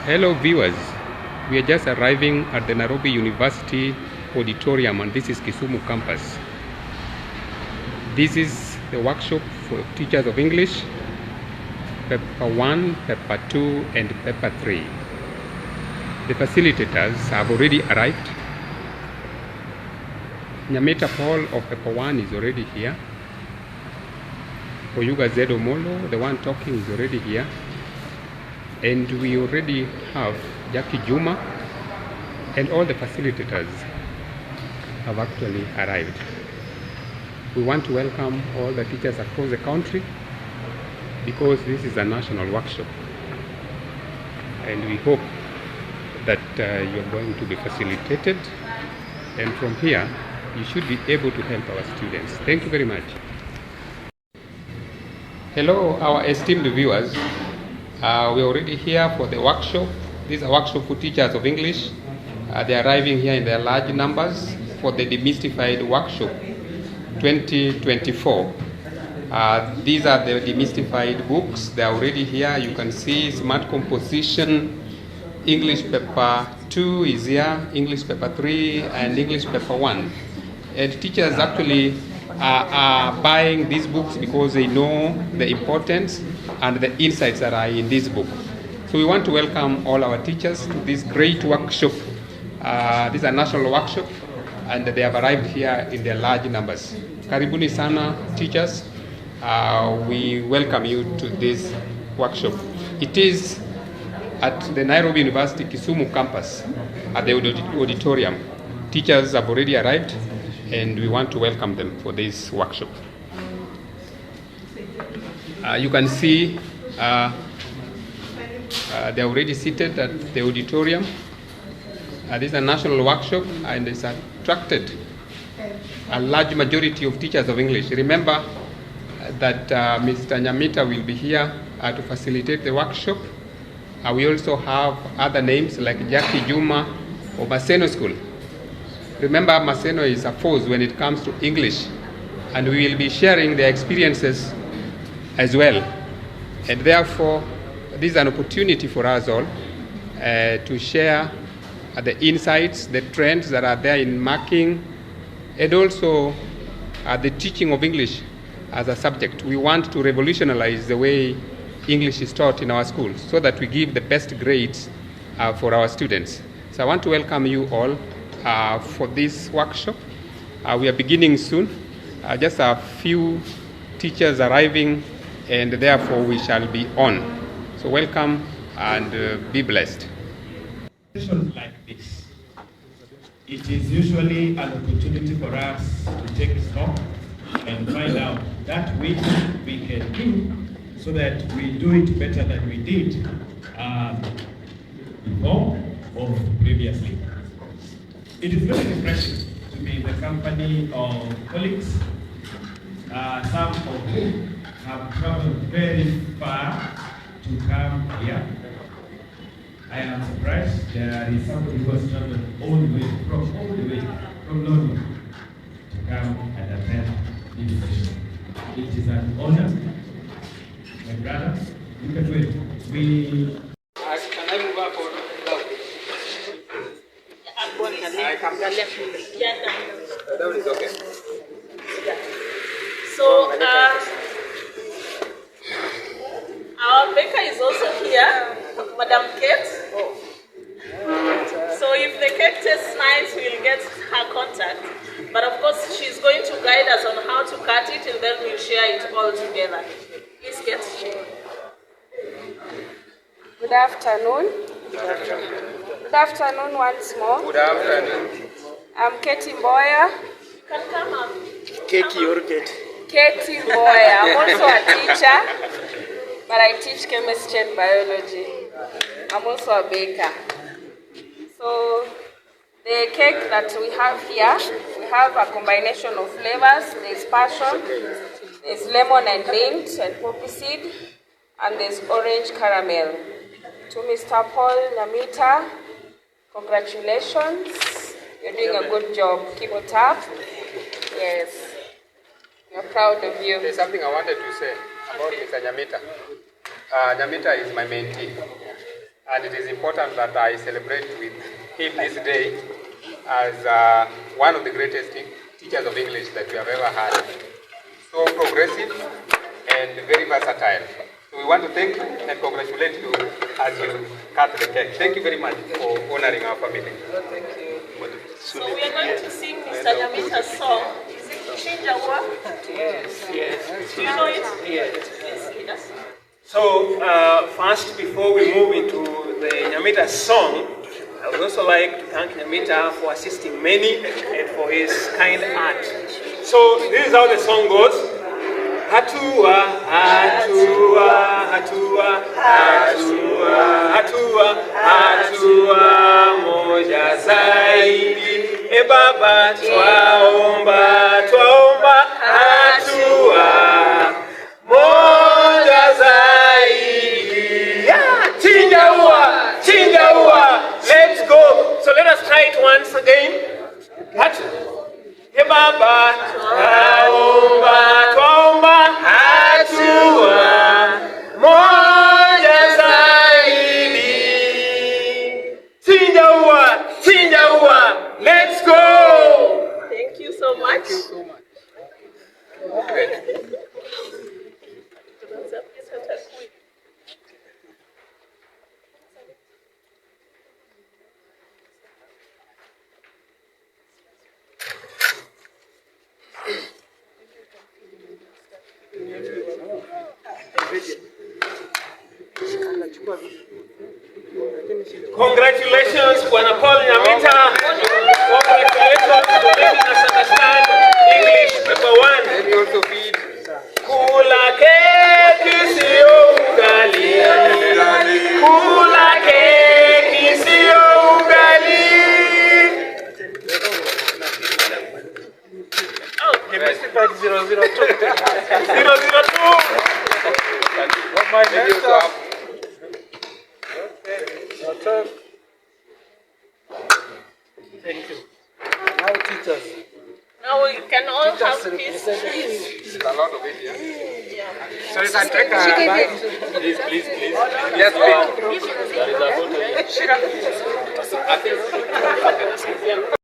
Hello viewers, we are just arriving at the Nairobi University auditorium and this is Kisumu campus. This is the workshop for teachers of English, Paper 1, Paper 2 and Paper 3. The facilitators have already arrived. Nyamita Paul of Paper 1 is already here. Oyuga Zedo Molo, the one talking, is already here. And we already have Jackie Juma and all the facilitators have actually arrived. We want to welcome all the teachers across the country because this is a national workshop and we hope that you are going to be facilitated, and from here you should be able to help our students. Thank you very much. Hello our esteemed viewers. We're already here for the workshop. This is a workshop for teachers of English. They're arriving here in their large numbers for the Demystified Workshop 2024. These are the demystified books. They're already here. You can see Smart Composition, English Paper 2 is here, English Paper 3 and English Paper 1. And teachers actually are buying these books because they know the importance and the insights that are in this book. So we want to welcome all our teachers to this great workshop. This is a national workshop and they have arrived here in their large numbers. Karibuni sana teachers. We welcome you to this workshop. It is at the Nairobi University Kisumu campus at the auditorium. Teachers have already arrived and we want to welcome them for this workshop. You can see they're already seated at the auditorium. This is a national workshop and it's attracted a large majority of teachers of English. Remember that Mr. Nyamita will be here to facilitate the workshop. We also have other names like Jackie Juma of Maseno School. Remember, Maseno is a force when it comes to English, and we will be sharing their experiences as well. And therefore, this is an opportunity for us all to share the insights, the trends that are there in marking, and also the teaching of English as a subject. We want to revolutionize the way English is taught in our schools so that we give the best grades for our students. So I want to welcome you all for this workshop. We are beginning soon. Just a few teachers arriving and therefore we shall be on. So welcome and be blessed. Like this, it is usually an opportunity for us to take stock and find out that which we can do so that we do it better than we did before or previously. It is very refreshing to be in the company of colleagues, some of whom have traveled very far to come here. I am surprised there is somebody who has traveled all the way from London to come and attend this session. It is an honor. My brother, look at it. Can I move up or down? I come down. Down is okay. So, our baker is also here, Madam Kate. So if the cake tastes nice, we'll get her contact. But of course, she's going to guide us on how to cut it and then we'll share it all together. Please, Kate. Good afternoon. Good afternoon once more. Good afternoon. I'm Katie Mboya. Can come up. Katie or Kate? Katie Mboya. I'm also a teacher, but I teach chemistry and biology. I'm also a baker. So the cake that we have here, we have a combination of flavors. There's passion, there's lemon and mint and poppy seed, and there's orange caramel. To Mr. Paul Nyamita, congratulations. You're doing a good job. Keep it up. Yes. We're proud of you. There's something I wanted to say about Mr. Nyamita. Nyamita is my mentee. and it is important that I celebrate with him this day as one of the greatest teachers of English that we have ever had. So progressive and very versatile. So we want to thank you and congratulate you as you cut the cake. Thank you very much for honoring our family. Thank you. So we are going to sing Mr. Nyamita's song. Is it Chinjawa? Yes. Do you know it? Yes. Please lead us. So, first, before we move into the Nyamita song, I would also like to thank Nyamita for assisting many and for his kind art. So, this is how the song goes. Hatua, hatua, hatua, hatua, hatua, hatua moja zaidi. E Baba, twaomba, twaomba, hatua moja zaidi. Yeah, chinja ua, chinja ua. Let's go. So let us try it once again. E Baba, twaomba, twaomba, hatua moja zaidi. Chinja ua, chinja ua. Let's go. Thank you so much. Thank you so much. Congratulations, Bwana Paul Nyamita. Congratulations for making us understand English paper 1. Let me also feed. Kula keki sio ugali. Kula keki sio ugali. Oh, he missed it by 002. 002. What my next up? Thank you. Now teachers. Now we can all have peace. There's a lot of it here. Yeah. So you can take a bite. Please, please, please. Yes, please. That is a photo.